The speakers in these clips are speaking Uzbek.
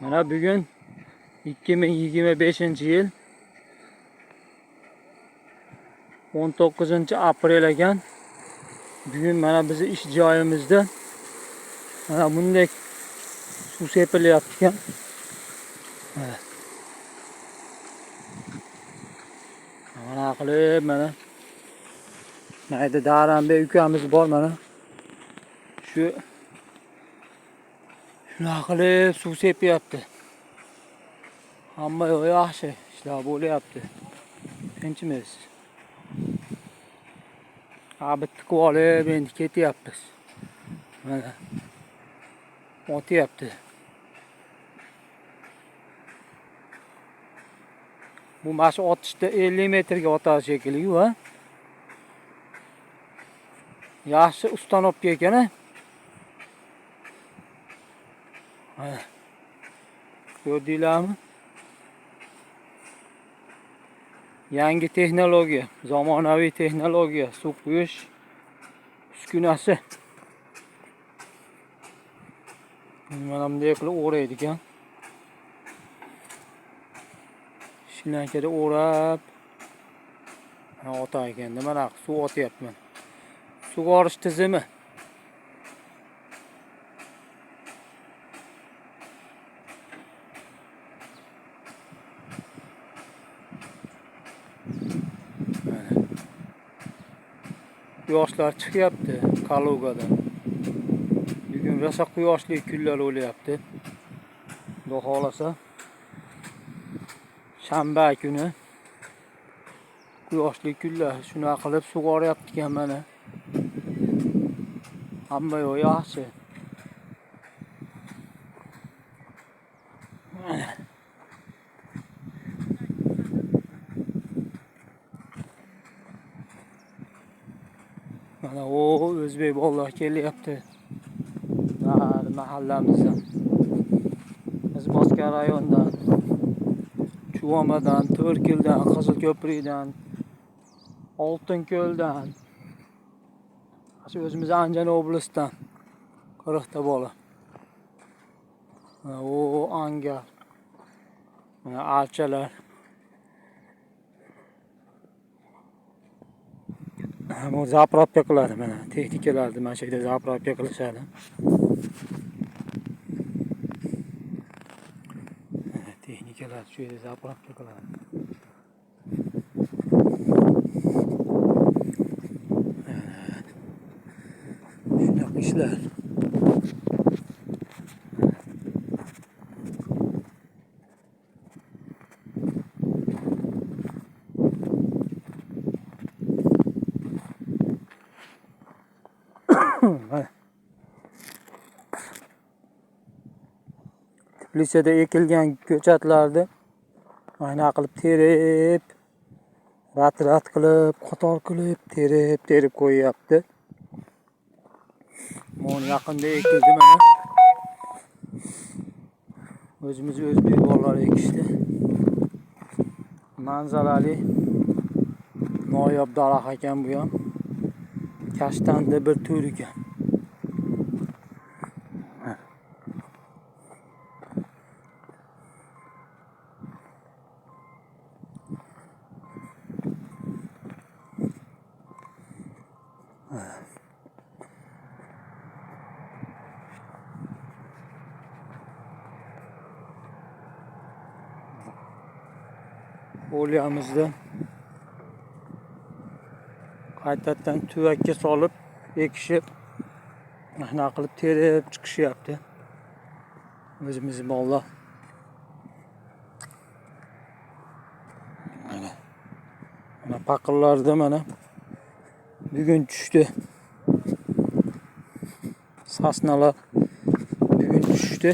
Mana bugun 2025-yil 19-aprel ekan. Bugun mana bizni ish joyimizda mana bunday suv sepilyapti ekan. Mana qilib mana mayda Daranbek ukamiz bor mana. Shuna qilib suv sepyapti. Hamma yaxshi ishlar bo'lyapti. Tinchmiz. Bitta olib endi ketyapmiz. Mana o'tyapti. Bu mash otishda 50 metrga otadi shekilli, ha? Yaxshi ustanobga ekan, ha? Ko'rdinglarmi? Yangi texnologiya, zamonaviy texnologiya, suv quyish uskunasi. Mana bunday qilib o'raydi ekan. Shinankada o'rab otar ekan. Mana suv otyapman. Sug'orish tizimi. Quyoshlar chiqyapti Kalugadan. Bugun rosa quyoshli kunlar bo'lyapti. Xudo xolasa shanba kuni quyoshli kunlar. Shuna qilib sug'oryapti ekan mana. Hamma yaxshi. Mana o'zbek bolalar kelyapti. Mahallamizdan. Biz Bosqa rayonidan, Chuvomadan, To'rkildan, Qizilko'prikdan, Oltinko'ldan, shu o'zimiz Andijon oblastdan 40 ta bola. Angar. Mana archalar. Bu zapravka qiladi mana texnikalarni mana shu yerda zapravka qilishadi. Texnikalar shu yerda zapravka qiladi. Shunaqa ishlar. Lisada ekilgan ko'chatlarni ayna qilib terib, rat qilib, qator qilib, terib qo'yapti. Mana yaqinda ekildi mana. O'zimiz o'zbek bolalar ekishdi. Manzarali noyob daraxt ekan bu ham. Kashtanda bir tur ekan. Olyamizda qaytadan tuvakka solib ekishib, mana qilib terib chiqishyapti. O'zimiz bolalar. Mana paqirlarda mana bugun tushdi. Sasnalar bugun tushdi.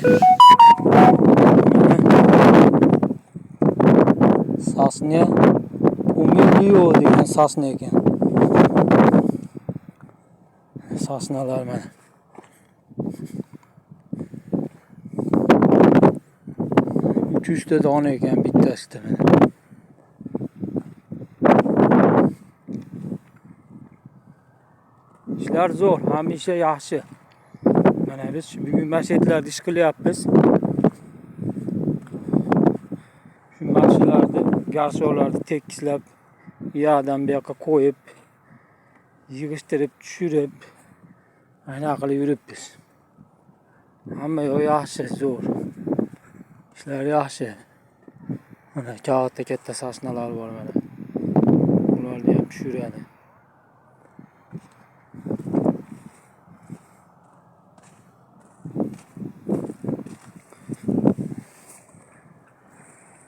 Sasnya umilio degan sasna ekan. Sasnalar mana. Uchta dona ekan bittasida mana. Ishlar zo'r, hamisha yaxshi. Mana biz bugun masjidlarda ish qilyapmiz. Shu mashinalarni, garsolarni tekislab, u yoqdan bu yoqqa qo'yib, yig'ishtirib, tushirib, mana qilib yuribmiz. Hamma yo'q yaxshi, zo'r. Ishlar yaxshi. Mana katta sashnalar bor mana. Ularni ham tushiradi.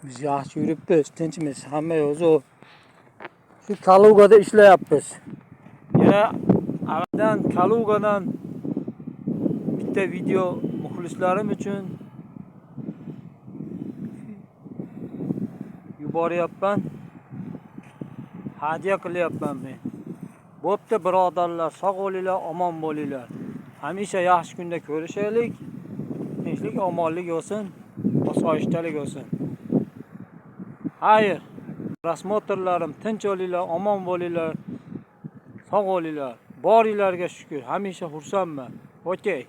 Biz yaxshi yuribmiz, tinchmiz, hamma yo'q zo'r. Shu Kalugada ishlayapmiz. Yana avvaldan Kalugadan bitta video muxlislarim uchun yuboryapman. Hadya qilyapman men. Bo'pti birodarlar, sog' bo'linglar, omon bo'linglar. Hamisha yaxshi kunda ko'rishaylik. Tinchlik, omonlik bo'lsin, osoyishtalik bo'lsin. Xayr. Rasmotorlarim, tinch bo'linglar, omon bo'linglar, sog' bo'linglar. Boringlarga shukr. Hamisha xursandman. Okey.